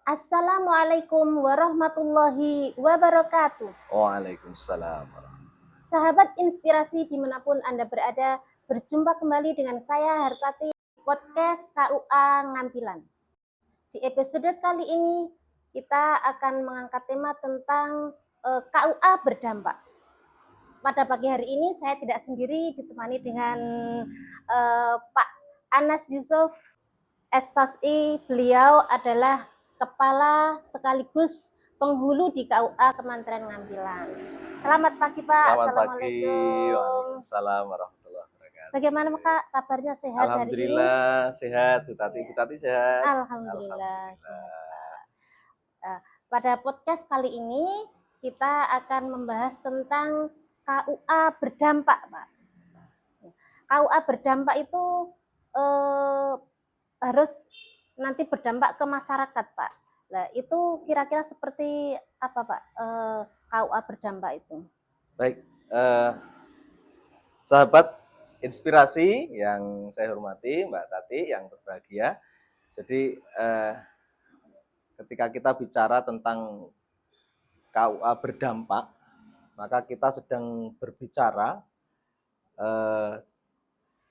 Assalamualaikum warahmatullahi wabarakatuh. Waalaikumsalam. Sahabat inspirasi dimanapun Anda berada, berjumpa kembali dengan saya Hartati, podcast KUA Ngampilan. Di episode kali ini, kita akan mengangkat tema tentang KUA berdampak. Pada pagi hari ini, saya tidak sendiri, ditemani dengan Pak Anas Yusuf, SSI. Beliau adalah kepala sekaligus penghulu di KUA Kementerian Ngampilan. Selamat pagi Pak. Selamat pagi. Assalamualaikum. Waalaikumsalam warahmatullahi wabarakatuh. Bagaimana Kak kabarnya, sehat hari ini? Alhamdulillah sehat. Bu Tati sehat. Alhamdulillah sehat Pak. Pada podcast kali ini kita akan membahas tentang KUA berdampak Pak. KUA berdampak itu harus nanti berdampak ke masyarakat Pak. Nah, itu kira-kira seperti apa Pak KUA berdampak itu? Baik, sahabat inspirasi yang saya hormati, Mbak Tati yang berbahagia. Jadi ketika kita bicara tentang KUA berdampak, maka kita sedang berbicara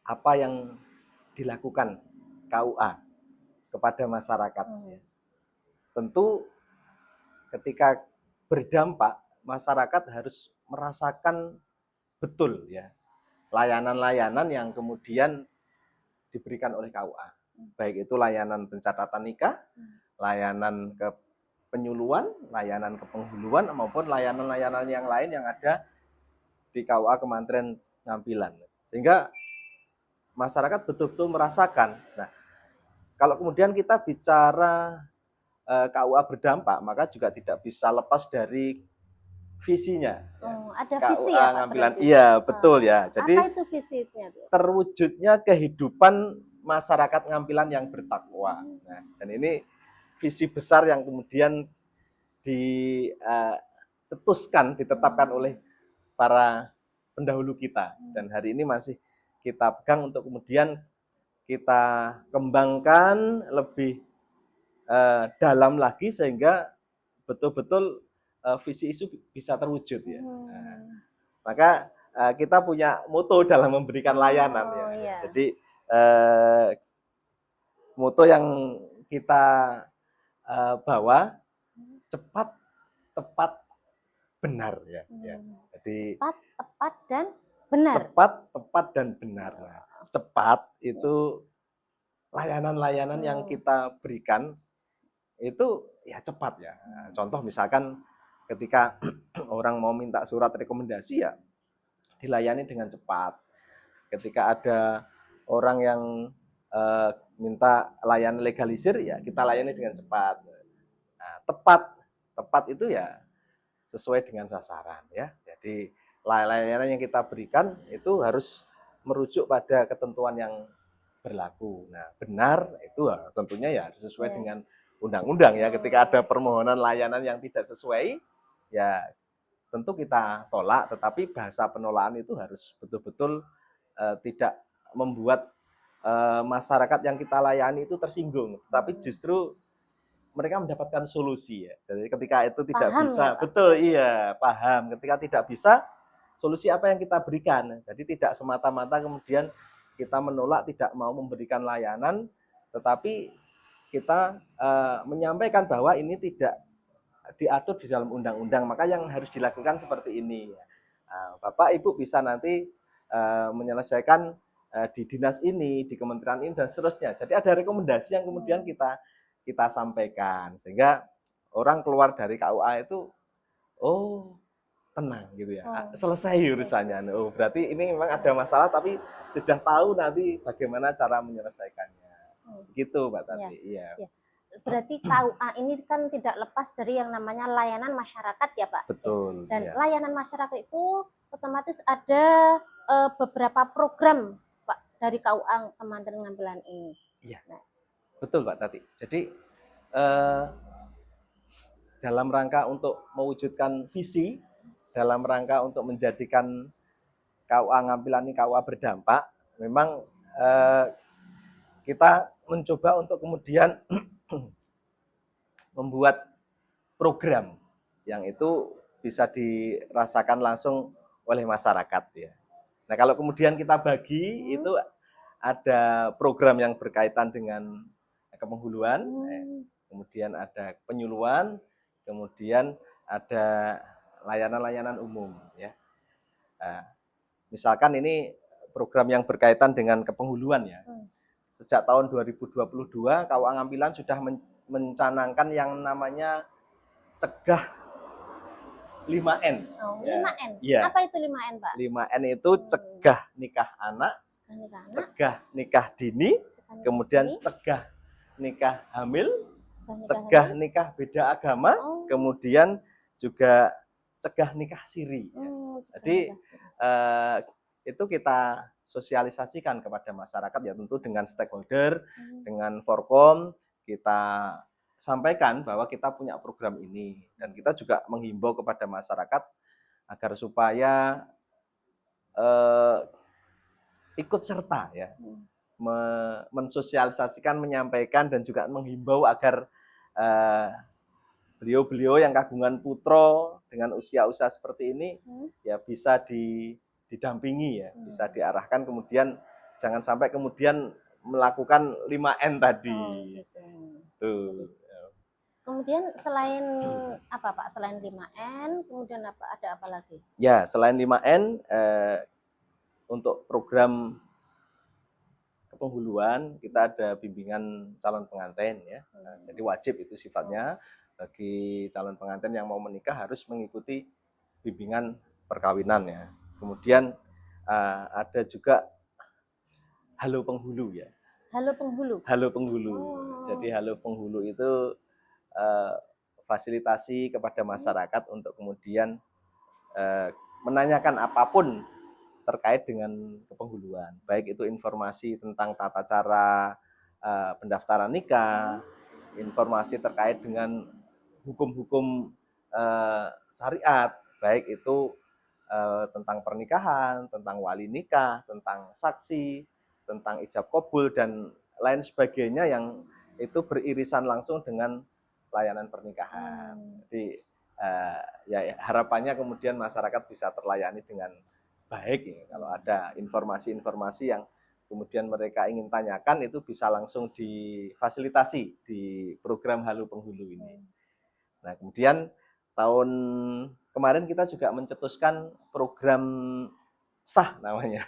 apa yang dilakukan KUA kepada masyarakat. Tentu ketika berdampak, masyarakat harus merasakan betul ya layanan-layanan yang kemudian diberikan oleh KUA. Baik itu layanan pencatatan nikah, layanan ke penyuluhan, layanan ke penghuluan, maupun layanan-layanan yang lain yang ada di KUA Kementerian Ngampilan. Sehingga masyarakat betul-betul merasakan. Nah, kalau kemudian kita bicara KUA berdampak, maka juga tidak bisa lepas dari visinya. Ada KUA visi ya Pak? Ngampilan. Iya, betul ya. Jadi apa itu visinya? terwujudnya kehidupan masyarakat Ngampilan yang bertakwa. Nah, dan ini visi besar yang kemudian dicetuskan, ditetapkan oleh para pendahulu kita. Dan hari ini masih kita pegang untuk kemudian kita kembangkan lebih dalam lagi sehingga betul-betul visi itu bisa terwujud ya. Maka kita punya moto dalam memberikan layanan ya. Iya. Jadi moto yang kita bawa cepat, tepat, benar ya. Jadi cepat, tepat dan benar. Cepat, tepat dan benar. Nah, cepat itu layanan-layanan yang kita berikan itu ya cepat ya. Contoh misalkan ketika orang mau minta surat rekomendasi ya dilayani dengan cepat. Ketika ada orang yang minta layanan legalisir ya kita layani dengan cepat. Nah, tepat itu ya sesuai dengan sasaran ya. Jadi layanan yang kita berikan itu harus merujuk pada ketentuan yang berlaku. Nah, benar itu tentunya ya sesuai dengan undang-undang ya. Ketika ada permohonan layanan yang tidak sesuai, ya tentu kita tolak. Tetapi bahasa penolakan itu harus betul-betul tidak membuat masyarakat yang kita layani itu tersinggung. Tapi justru mereka mendapatkan solusi ya. Jadi ketika itu tidak paham bisa, ya, betul iya, paham. Ketika tidak bisa, solusi apa yang kita berikan. Jadi tidak semata-mata kemudian kita menolak, tidak mau memberikan layanan, tetapi kita menyampaikan bahwa ini tidak diatur di dalam undang-undang, maka yang harus dilakukan seperti ini. Bapak Ibu bisa nanti menyelesaikan di dinas ini, di kementerian ini dan seterusnya. Jadi ada rekomendasi yang kemudian kita sampaikan sehingga orang keluar dari KUA itu tenang gitu ya, selesai urusannya. Berarti ini memang ada masalah tapi sudah tahu nanti bagaimana cara menyelesaikannya. Gitu Mbak Tati. Iya. Berarti KUA ini kan tidak lepas dari yang namanya layanan masyarakat ya Pak. Betul. Dan layanan masyarakat itu otomatis ada beberapa program Pak dari KUA Kementerian Ngampilan ini. Iya. Betul Mbak Tati. Jadi dalam rangka untuk mewujudkan visi, dalam rangka untuk menjadikan KUA Ngampilan ini KUA berdampak, memang kita mencoba untuk kemudian membuat program yang itu bisa dirasakan langsung oleh masyarakat ya. Nah, kalau kemudian kita bagi itu ada program yang berkaitan dengan kepenghuluan, kemudian ada penyuluhan, kemudian ada layanan-layanan umum ya. Misalkan ini program yang berkaitan dengan kepenghuluan ya. Sejak tahun 2022 KUA Ngampilan sudah mencanangkan yang namanya cegah 5N. Oh, 5N. Ya. Apa itu 5N, Pak? 5N itu cegah nikah anak, cegah nikah dini, kemudian cegah nikah hamil, cegah nikah beda agama, kemudian juga cegah nikah siri. Jadi itu kita sosialisasikan kepada masyarakat ya, tentu dengan stakeholder, dengan Forkom kita sampaikan bahwa kita punya program ini, dan kita juga menghimbau kepada masyarakat agar supaya ikut serta ya, mensosialisasikan, menyampaikan, dan juga menghimbau agar beliau-beliau yang kagungan putra dengan usia-usia seperti ini ya bisa didampingi ya, bisa diarahkan, kemudian jangan sampai kemudian melakukan 5N tadi. Tuh. Kemudian selain apa, Pak? Selain 5N, kemudian ada apa lagi? Ya, selain 5N untuk program kepenghuluan kita ada bimbingan calon pengantin ya. Jadi wajib itu sifatnya bagi calon pengantin yang mau menikah harus mengikuti bimbingan perkawinan ya. Kemudian ada juga Halo Penghulu ya. Halo Penghulu. Halo Penghulu. Jadi Halo Penghulu itu fasilitasi kepada masyarakat untuk kemudian menanyakan apapun terkait dengan kepenghuluan, baik itu informasi tentang tata cara pendaftaran nikah, informasi terkait dengan hukum-hukum syariat, baik itu tentang pernikahan, tentang wali nikah, tentang saksi, tentang ijab kabul, dan lain sebagainya yang itu beririsan langsung dengan layanan pernikahan. Jadi ya harapannya kemudian masyarakat bisa terlayani dengan baik ya. Kalau ada informasi-informasi yang kemudian mereka ingin tanyakan itu bisa langsung difasilitasi di program Halo Penghulu ini. Nah, kemudian tahun kemarin kita juga mencetuskan program SAH namanya.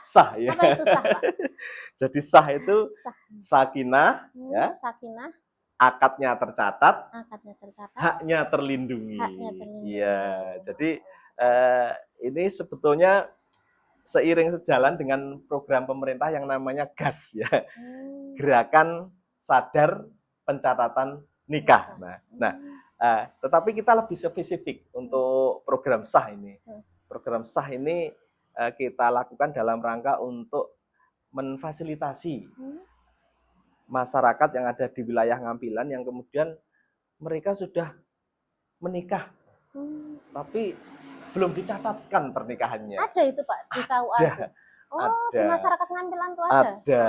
SAH ya. Apa itu SAH, Pak? Jadi SAH itu sakinah ya. Sakinah. Akadnya tercatat, haknya haknya terlindungi. terlindungi. Iya, jadi ini sebetulnya seiring sejalan dengan program pemerintah yang namanya GAS ya, Gerakan Sadar Pencatatan Nikah. Tetapi kita lebih spesifik untuk program SAH ini. Program SAH ini kita lakukan dalam rangka untuk memfasilitasi masyarakat yang ada di wilayah Ngampilan yang kemudian mereka sudah menikah, tapi belum dicatatkan pernikahannya. Ada itu, Pak, di KUA? Ada. Di masyarakat Ngampilan tuh ada? Ada.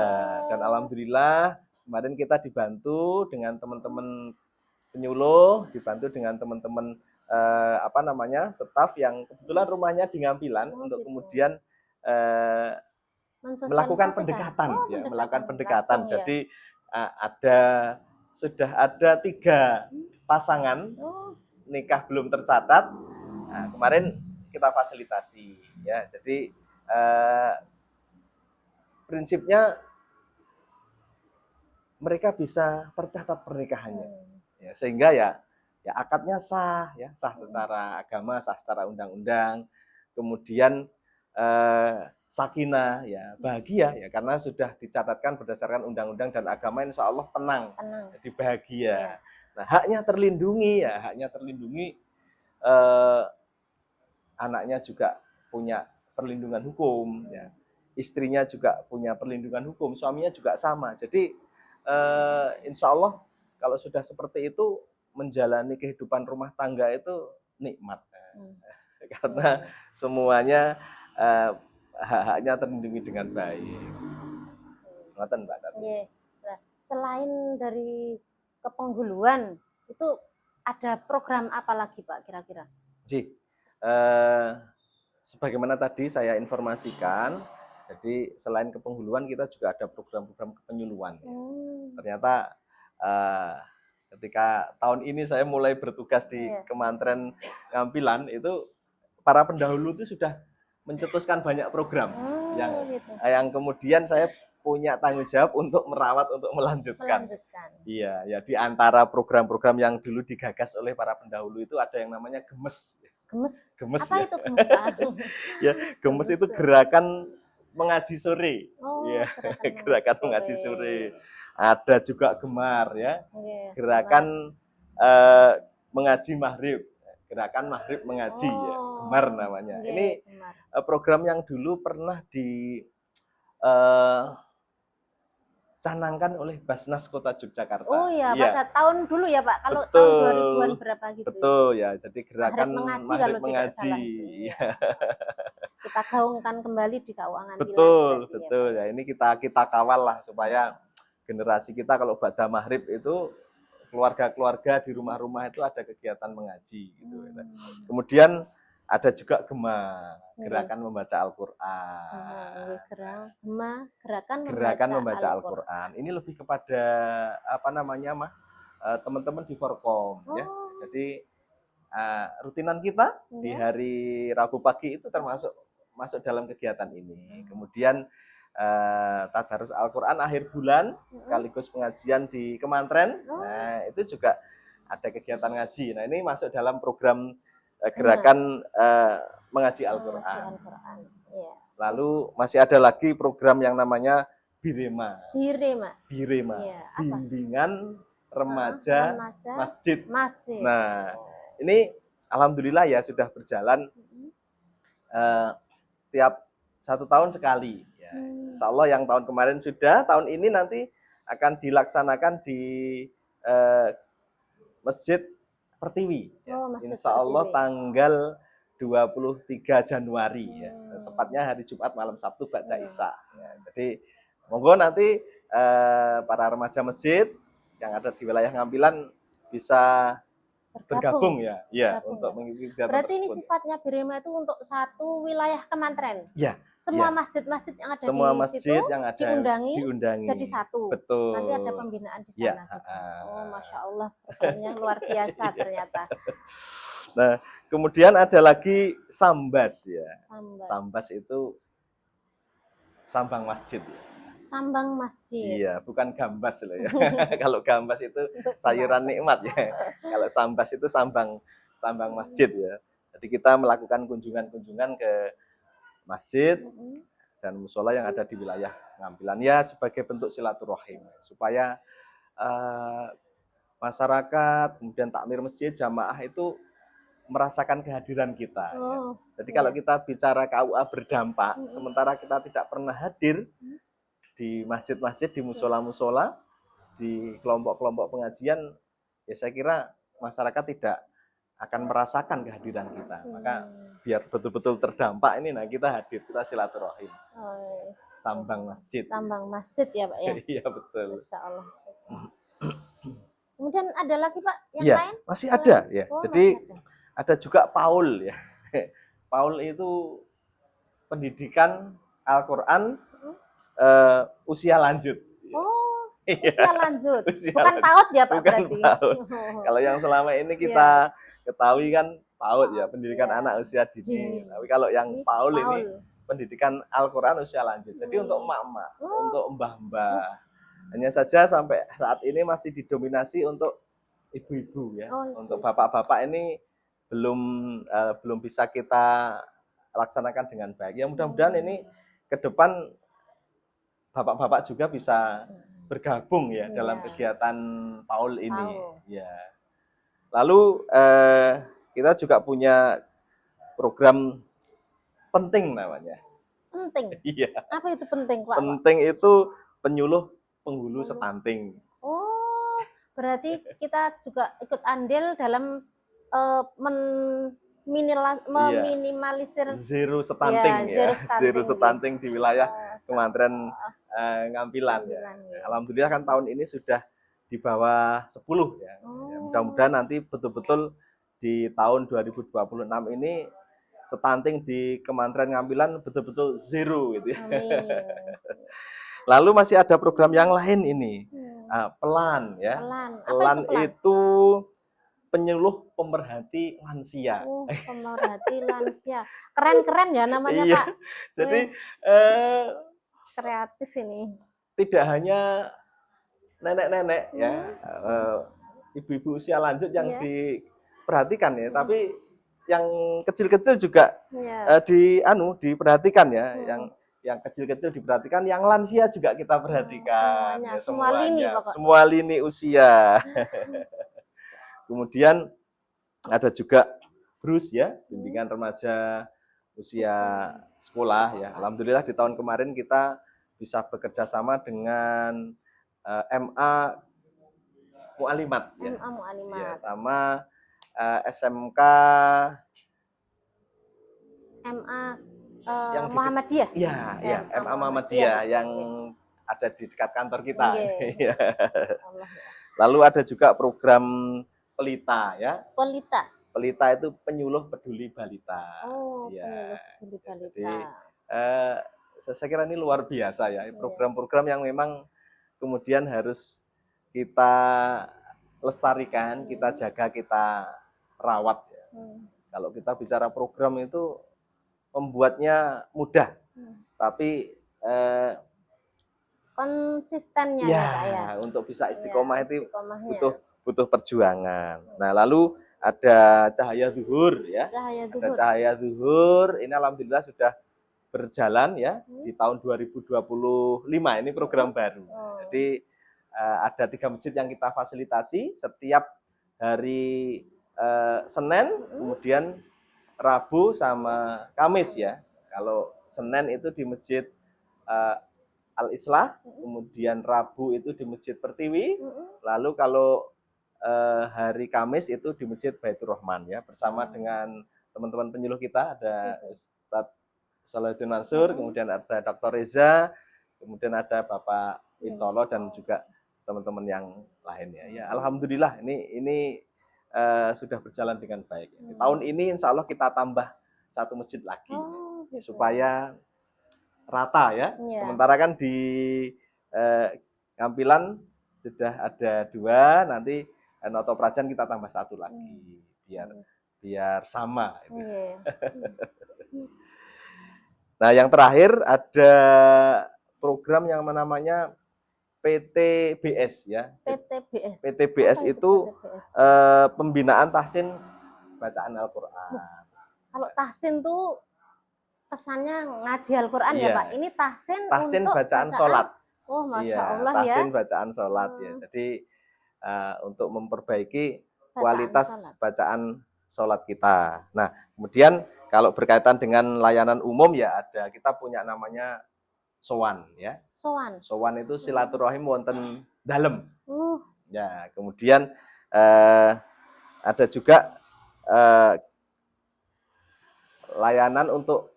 Dan alhamdulillah kemarin kita dibantu dengan teman-teman penyuluh, dibantu dengan teman-teman staf yang kebetulan rumahnya di Ngampilan untuk kemudian melakukan pendekatan, melakukan pendekatan. Jadi sudah ada 3 pasangan nikah belum tercatat. Nah, kemarin kita fasilitasi ya. Jadi prinsipnya mereka bisa tercatat pernikahannya. Ya, sehingga ya akadnya sah ya, sah secara agama, sah secara undang-undang. Kemudian sakinah ya, bahagia ya, karena sudah dicatatkan berdasarkan undang-undang dan agama, insya Allah tenang. Jadi bahagia. Ya. Nah, haknya terlindungi, anaknya juga punya perlindungan hukum ya, istrinya juga punya perlindungan hukum, suaminya juga sama. Jadi insya Allah kalau sudah seperti itu menjalani kehidupan rumah tangga itu nikmat karena semuanya hak-haknya terlindungi dengan baik. Ngoten, Mbak Tati. Nah, selain dari kepenghuluan itu ada program apa lagi Pak kira-kira? Ji, sebagaimana tadi saya informasikan, jadi selain kepenghuluan kita juga ada program-program kepenyuluhan. Ternyata ketika tahun ini saya mulai bertugas di Kementerian Ngampilan, itu para pendahulu itu sudah mencetuskan banyak program yang kemudian saya punya tanggung jawab untuk merawat, untuk melanjutkan. Iya, ya di antara program-program yang dulu digagas oleh para pendahulu itu ada yang namanya GEMES. GEMES. Apa itu GEMES, Pak? Ya, GEMES itu gerakan mengaji sore. Ya, gerakan mengaji sore. Ada juga GEMAR ya. Gerakan mengaji maghrib. Gerakan maghrib mengaji ya. GEMAR namanya. Ini program yang dulu pernah canangkan oleh Basnas Kota Yogyakarta. Oh iya, pada tahun dulu ya Pak, kalau tahun 2000-an berapa gitu. Betul ya, jadi gerakan maghrib mengaji. Ya. Kita gaungkan kembali di KUA Ngampilan. Betul ya, ini kita kawal lah supaya generasi kita kalau pada maghrib itu keluarga-keluarga di rumah-rumah itu ada kegiatan mengaji gitu. Kemudian ada juga GEMA, gerakan membaca Al-Qur'an. Gerakan membaca Al-Qur'an. Ini lebih kepada apa namanya, teman-teman di Forkom ya. Jadi rutinan kita di hari Rabu pagi itu termasuk masuk dalam kegiatan ini. Kemudian tadarus Al-Qur'an akhir bulan sekaligus pengajian di Kementerian. Nah, itu juga ada kegiatan ngaji. Nah, ini masuk dalam program gerakan mengaji Al-Qur'an. Lalu masih ada lagi program yang namanya BIREMA. Bimbingan remaja masjid. Nah, ini alhamdulillah ya sudah berjalan setiap 1 tahun sekali. Ya. Insya Allah yang tahun kemarin sudah, tahun ini nanti akan dilaksanakan di Masjid Pertiwi. Insya Allah tanggal 23 Januari ya. Tepatnya hari Jumat malam Sabtu ba'da Isya. Ya, jadi monggo nanti para remaja masjid yang ada di wilayah Ngampilan bisa bergabung ya, untuk mengikuti kegiatan Berarti tersebut. Ini sifatnya BIREMA itu untuk satu wilayah Kementerian. Ya. Semua masjid-masjid yang ada semua di masjid situ yang ada diundangi jadi satu. Betul. Nanti ada pembinaan di sana. Oh, Masya Allah, programnya luar biasa ternyata. Nah, kemudian ada lagi Sambas ya. Sambas itu sambang masjid ya. Sambang masjid. Iya, bukan gambas loh ya. Kalau gambas itu sayuran nikmat ya. Kalau sambas itu sambang masjid ya. Jadi kita melakukan kunjungan-kunjungan ke masjid dan musola yang ada di wilayah Ngampilan ya sebagai bentuk silaturahim supaya masyarakat kemudian takmir masjid jamaah itu merasakan kehadiran kita. Ya. Jadi kalau kita bicara KUA berdampak, sementara kita tidak pernah hadir di masjid-masjid, di musola-musola, di kelompok-kelompok pengajian, ya saya kira masyarakat tidak akan merasakan kehadiran kita. Maka biar betul-betul terdampak ini, nah kita hadir, kita silaturahim. Sambang masjid. Sambang masjid ya Pak ya? Iya betul. Insya Allah. Kemudian ada lagi Pak yang lain? Masih ada ya. Jadi ada juga PAUL ya. PAUL itu pendidikan Al-Qur'an usia lanjut. Usia lanjut. Bukan PAUD ya Pak berarti. PAUD. Kalau yang selama ini kita ketahui kan PAUD ya, pendidikan anak usia dini. Tapi kalau yang PAUL ini pendidikan Al-Qur'an usia lanjut. Jadi untuk emak-emak, untuk mbah-mbah. Hanya saja sampai saat ini masih didominasi untuk ibu-ibu ya. Untuk bapak-bapak ini belum bisa kita laksanakan dengan baik. Ya mudah-mudahan ini ke depan bapak-bapak juga bisa bergabung ya dalam kegiatan PAUL ini. Ya. Lalu kita juga punya program penting namanya. Penting? Iya. Apa itu penting Pak? Penting itu penyuluh penghulu stunting. Oh, berarti kita juga ikut andil dalam meminimalisir zero stunting ya. Zero stunting di wilayah Kementerian Ngampilan ya. Alhamdulillah kan tahun ini sudah di bawah 10 ya. Mudah-mudahan nanti betul-betul di tahun 2026 ini stunting di Kementerian Ngampilan betul-betul zero gitu ya. Amin. Lalu masih ada program yang lain ini. Pelan ya. Pelan. Apa Pelan itu pelan? itu penyuluh pemerhati lansia. Pemerhati lansia. Keren-keren ya namanya, Iya. Pak. Jadi Kreatif ini. tidak hanya nenek-nenek ya, ibu-ibu usia lanjut yang diperhatikan ya, tapi yang kecil-kecil juga diperhatikan ya, yang kecil-kecil diperhatikan, yang lansia juga kita perhatikan. Semuanya, ya, semua lini pokoknya. Semua lini usia. Kemudian ada juga BRUS ya, bimbingan remaja usia sekolah ya. Alhamdulillah di tahun kemarin kita bisa bekerja sama dengan MA Mu'alimat ya. MA Mu'alimat. Ya, sama SMK MA Muhammadiyah. Iya, ya, MA Muhammadiyah yang ada di dekat kantor kita. Lalu ada juga program Pelita ya. Pelita itu penyuluh peduli balita. Ya. Penyuluh peduli balita. Jadi, saya kira ini luar biasa ya, program-program yang memang kemudian harus kita lestarikan, kita jaga, kita rawat ya. Kalau kita bicara program itu membuatnya mudah, tapi konsistennya ya. Untuk bisa istiqomah itu butuh perjuangan. Nah, lalu ada Cahaya Zuhur ya. Ada Cahaya Zuhur, ini alhamdulillah sudah berjalan ya di tahun 2025, ini program baru. Jadi ada 3 masjid yang kita fasilitasi setiap hari Senin, kemudian Rabu sama Kamis ya. Kalau Senin itu di Masjid Al-Islah, kemudian Rabu itu di Masjid Pertiwi, lalu kalau hari Kamis itu di Masjid Baitur Rahman ya, bersama dengan teman-teman penyuluh kita, ada Ustadz Salahuddin Mansur, kemudian ada Dr. Reza, kemudian ada Bapak Wintolo dan juga teman-teman yang lainnya. Ya, alhamdulillah ini sudah berjalan dengan baik. Di tahun ini insya Allah kita tambah 1 masjid lagi supaya rata ya. Sementara kan di Ngampilan sudah ada 2, nanti Noto Prajan kita tambah 1 lagi biar sama. Nah, yang terakhir ada program yang namanya PTBS ya. PTBS itu pembinaan tahsin bacaan Al-Qur'an. Kalau tahsin tuh kesannya ngaji Al-Qur'an ya, Pak. Ini tahsin untuk bacaan sholat. Oh, Masya Allah ya. Tahsin bacaan sholat ya. Jadi untuk memperbaiki kualitas bacaan sholat kita. Nah, kemudian kalau berkaitan dengan layanan umum ya kita punya namanya sowan ya. Sowan itu silaturahim wonten dalem. Ya, kemudian ada juga layanan untuk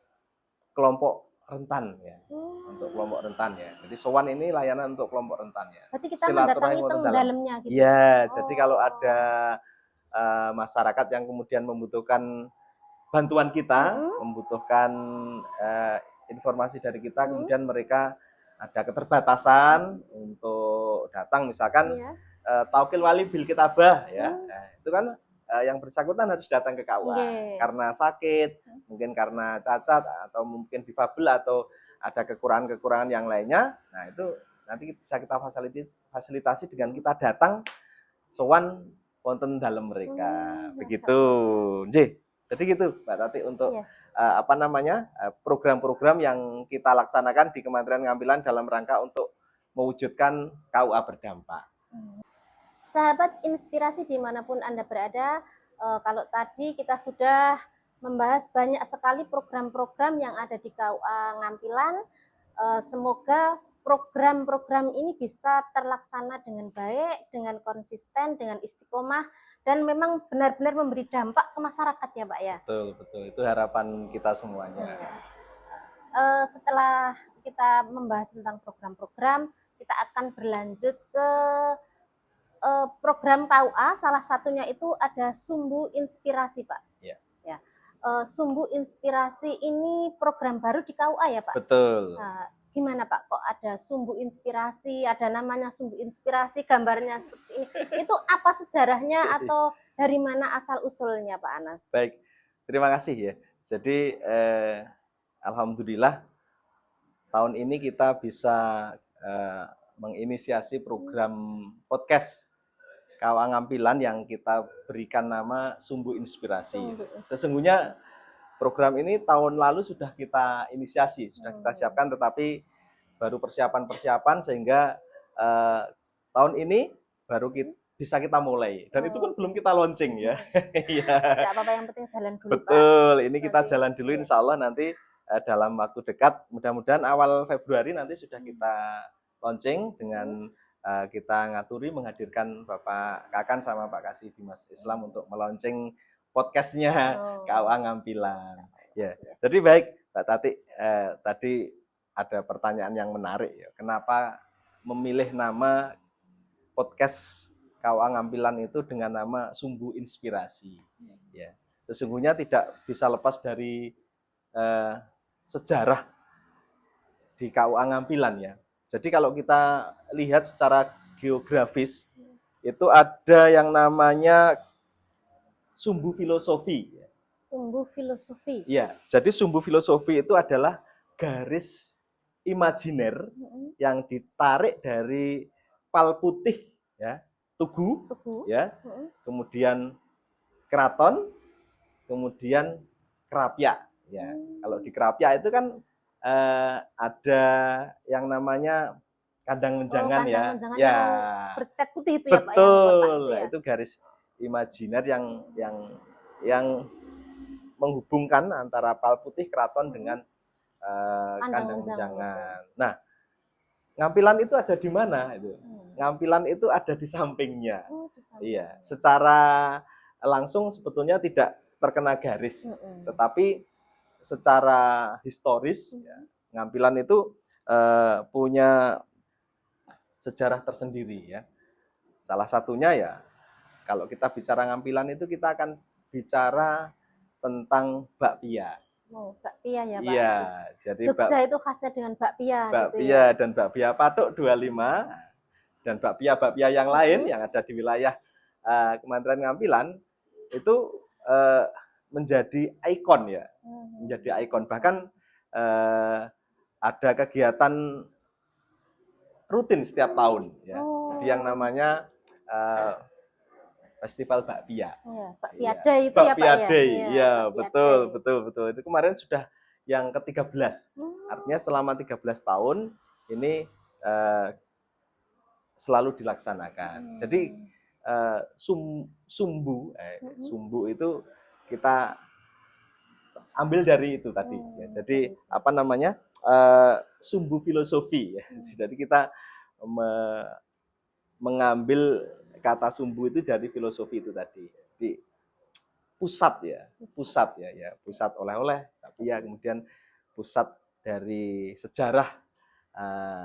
kelompok rentan ya. Untuk kelompok rentan ya. Jadi sowan ini layanan untuk kelompok rentan ya. Berarti kita mendatangi dalamnya gitu. Iya, jadi kalau ada masyarakat yang kemudian membutuhkan bantuan kita, membutuhkan informasi dari kita, kemudian mereka ada keterbatasan untuk datang, misalkan taukil wali bil kitabah ya. Nah, itu kan yang bersangkutan harus datang ke KUA karena sakit, mungkin karena cacat atau mungkin difabel atau ada kekurangan-kekurangan yang lainnya. Nah, itu nanti bisa kita fasilitasi dengan kita datang sowan wonten dalem mereka. Begitu. Nggih. Jadi gitu Mbak Tati untuk program-program yang kita laksanakan di Kementerian Ngampilan dalam rangka untuk mewujudkan KUA berdampak. Sahabat inspirasi dimanapun Anda berada, kalau tadi kita sudah membahas banyak sekali program-program yang ada di KUA Ngampilan, semoga program-program ini bisa terlaksana dengan baik, dengan konsisten, dengan istiqomah, dan memang benar-benar memberi dampak ke masyarakat ya Pak ya. Betul. Itu harapan kita semuanya. Setelah kita membahas tentang program-program, kita akan berlanjut ke program KUA, salah satunya itu ada Sumbu Inspirasi, Pak. Ya. Ya. Sumbu Inspirasi ini program baru di KUA ya, Pak? Betul. Nah, gimana Pak, kok ada Sumbu Inspirasi, ada namanya Sumbu Inspirasi, gambarnya seperti ini. Itu apa sejarahnya atau dari mana asal-usulnya Pak Anas? Baik, terima kasih ya. Jadi alhamdulillah tahun ini kita bisa menginisiasi program podcast KUA Ngampilan yang kita berikan nama Sumbu Inspirasi. Sesungguhnya program ini tahun lalu sudah kita inisiasi, sudah kita siapkan, tetapi baru persiapan-persiapan sehingga tahun ini baru bisa kita mulai. Dan itu pun belum kita launching ya. Tidak apa-apa, yang penting jalan dulu. Betul, Pak. Ini kita jalan dulu, insya Allah nanti dalam waktu dekat, mudah-mudahan awal Februari nanti sudah kita launching dengan kita ngaturi menghadirkan Bapak Kakan sama Pak Kasih Dimas Islam untuk melaunching podcastnya KUA Ngampilan. Ya, jadi baik Mbak Tati, tadi ada pertanyaan yang menarik ya. Kenapa memilih nama podcast KUA Ngampilan itu dengan nama Sumbu Inspirasi? Ya, sesungguhnya tidak bisa lepas dari sejarah di KUA Ngampilan ya. Jadi kalau kita lihat secara geografis, itu ada yang namanya sumbu filosofi. Sumbu filosofi. Ya, jadi sumbu filosofi itu adalah garis imajiner yang ditarik dari pal putih, ya, tugu. Ya, kemudian keraton, kemudian kerapia. Ya, kalau di kerapia itu kan ada yang namanya kandang menjangan, kandang menjangan ya, bercat putih itu betul, ya Pak, yang itu, ya? Itu garis imajiner yang menghubungkan antara pal putih keraton dengan kandang menjangan. Nah, Ngampilan itu ada di mana itu? Ngampilan itu ada di sampingnya. Iya, secara langsung sebetulnya tidak terkena garis, tetapi secara historis ya, Ngampilan itu punya sejarah tersendiri ya. Salah satunya ya, kalau kita bicara Ngampilan itu kita akan bicara tentang bakpia. Bakpia ya Pak. Iya, jadi Jogja itu khasnya dengan bakpia. Bakpia gitu ya? Dan bakpia Patok 25 dan bakpia yang lain yang ada di wilayah Kementerian Ngampilan itu menjadi ikon ya, menjadi ikon. Bahkan ada kegiatan rutin setiap tahun ya. Jadi yang namanya Festival Bakpia. Bakpia Day itu ya Pak ya. Iya, betul. Itu kemarin sudah yang ke-13. Artinya selama 13 tahun ini selalu dilaksanakan. Jadi sumbu itu kita ambil dari itu tadi ya. Jadi apa namanya? Sumbu filosofi ya. Jadi kita mengambil kata sumbu itu dari filosofi itu tadi. Jadi pusat ya, pusat oleh-oleh, tapi ya kemudian pusat dari sejarah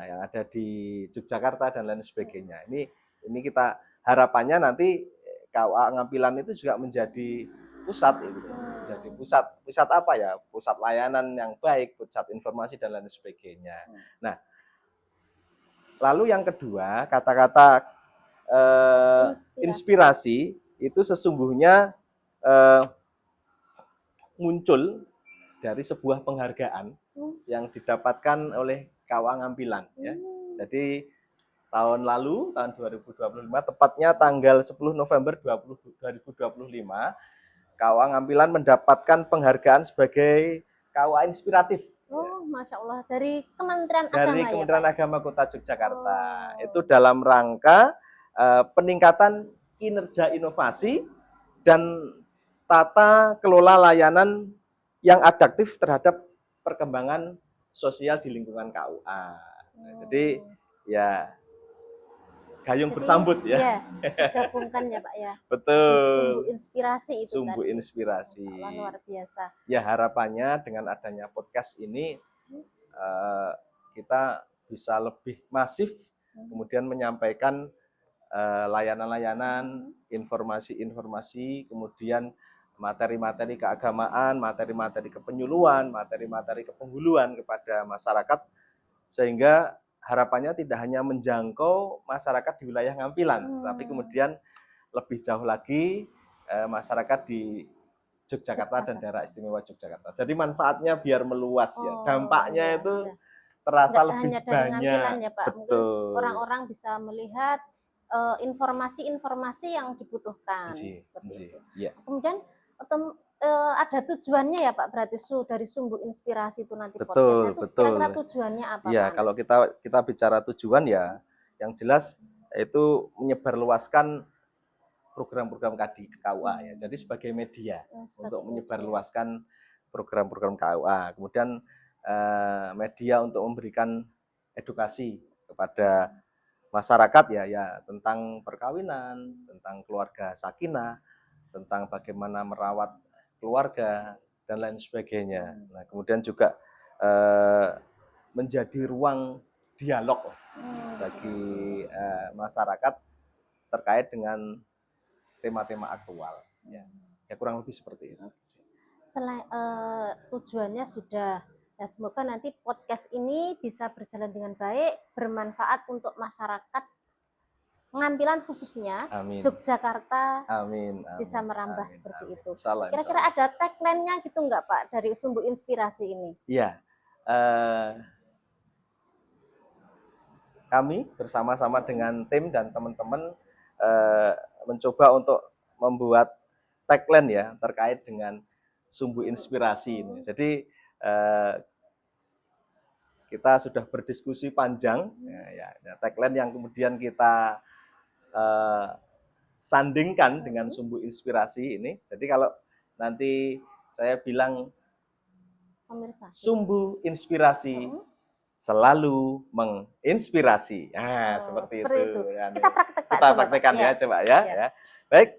yang ada di Yogyakarta dan lain sebagainya. Ini kita harapannya nanti KUA Ngampilan itu juga menjadi pusat itu. Menjadi pusat apa ya? Pusat layanan yang baik, pusat informasi dan lain sebagainya. Nah, lalu yang kedua, kata-kata inspirasi itu sesungguhnya muncul dari sebuah penghargaan yang didapatkan oleh KUA Ngampilan ya. Jadi tahun lalu, tahun 2025, tepatnya tanggal 10 November 2025, KUA Ngampilan mendapatkan penghargaan sebagai KUA inspiratif. Masya Allah, dari Kementerian Agama dari Kementerian ya, Agama Kota Yogyakarta. Itu dalam rangka peningkatan kinerja inovasi dan tata kelola layanan yang adaptif terhadap perkembangan sosial di lingkungan KUA. Jadi ya gayung bersambut ya. Iya, digabungkan ya Pak ya. Betul. Sumbu inspirasi itu Sumbu tadi. Inspirasi. Masalah luar biasa. Ya harapannya dengan adanya podcast ini kita bisa lebih masif kemudian menyampaikan layanan-layanan, informasi-informasi, kemudian materi-materi keagamaan, materi-materi kepenyuluhan, materi-materi kepenghuluan kepada masyarakat, sehingga harapannya tidak hanya menjangkau masyarakat di wilayah Ngampilan, tapi kemudian lebih jauh lagi masyarakat di Yogyakarta dan daerah istimewa Yogyakarta. Jadi manfaatnya biar meluas ya, dampaknya itu terasa nggak lebih hanya dari banyak. Ngampilan ya Pak, mungkin Betul. orang-orang bisa melihat informasi-informasi yang dibutuhkan seperti itu. Ya. Kemudian ada tujuannya ya Pak, berarti dari sumbu inspirasi itu nanti Betul, podcast itu betul. kira-kira tujuannya apa Ya, Pak kalau kita bicara tujuan ya, yang jelas itu menyebarluaskan program-program KUA ya. Jadi sebagai media untuk menyebarluaskan program-program KUA. Kemudian media untuk memberikan edukasi kepada masyarakat ya tentang perkawinan, tentang keluarga sakinah, tentang bagaimana merawat keluarga dan lain sebagainya. Nah, kemudian juga menjadi ruang dialog bagi masyarakat terkait dengan tema-tema aktual. Ya kurang lebih seperti itu. Selain tujuannya sudah. Ya, semoga nanti podcast ini bisa berjalan dengan baik, bermanfaat untuk masyarakat Ngampilan khususnya, Amin. Yogyakarta, Amin. bisa merambah seperti itu. Salah, kira-kira ada tagline-nya gitu nggak Pak dari sumbu inspirasi ini? Iya. Kami bersama-sama dengan tim dan teman-teman mencoba untuk membuat tagline ya terkait dengan sumbu inspirasi ini. Jadi kita sudah berdiskusi panjang, ya, tagline yang kemudian kita sandingkan dengan sumbu inspirasi ini. Jadi kalau nanti saya bilang pemirsa, sumbu inspirasi selalu menginspirasi. Seperti itu. Kita praktek Pak. Kita praktekkan ya, coba ya. Baik,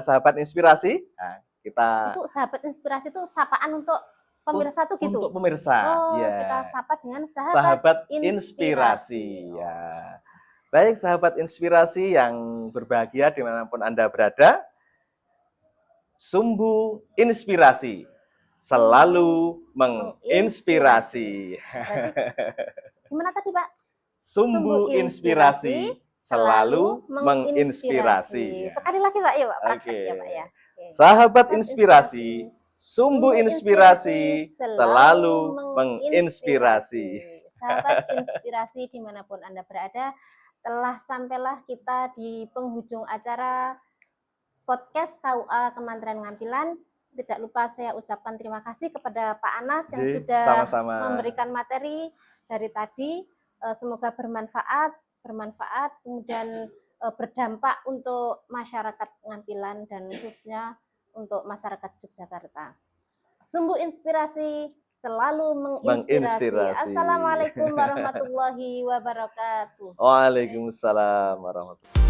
sahabat inspirasi. Nah, kita itu sahabat inspirasi itu sapaan untuk pemirsa tuh gitu. Untuk pemirsa. Kita sapa dengan sahabat inspirasi. Ya. Baik, sahabat inspirasi yang berbahagia dimanapun Anda berada, sumbu inspirasi selalu menginspirasi. Gimana tadi Pak? Sumbu inspirasi selalu menginspirasi. Sekali lagi Pak, ya Pak, praktek ya Pak ya. Sahabat inspirasi, sumbu inspirasi selalu menginspirasi. Sahabat inspirasi dimanapun Anda berada, sampailah kita di penghujung acara podcast KUA Kementerian Ngampilan. Tidak lupa saya ucapkan terima kasih kepada Pak Anas yang sudah memberikan materi dari tadi. Semoga bermanfaat, kemudian berdampak untuk masyarakat Ngampilan dan khususnya untuk masyarakat Yogyakarta. Sumbu inspirasi selalu menginspirasi. Assalamualaikum warahmatullahi wabarakatuh. Waalaikumsalam warahmatullahi wabarakatuh.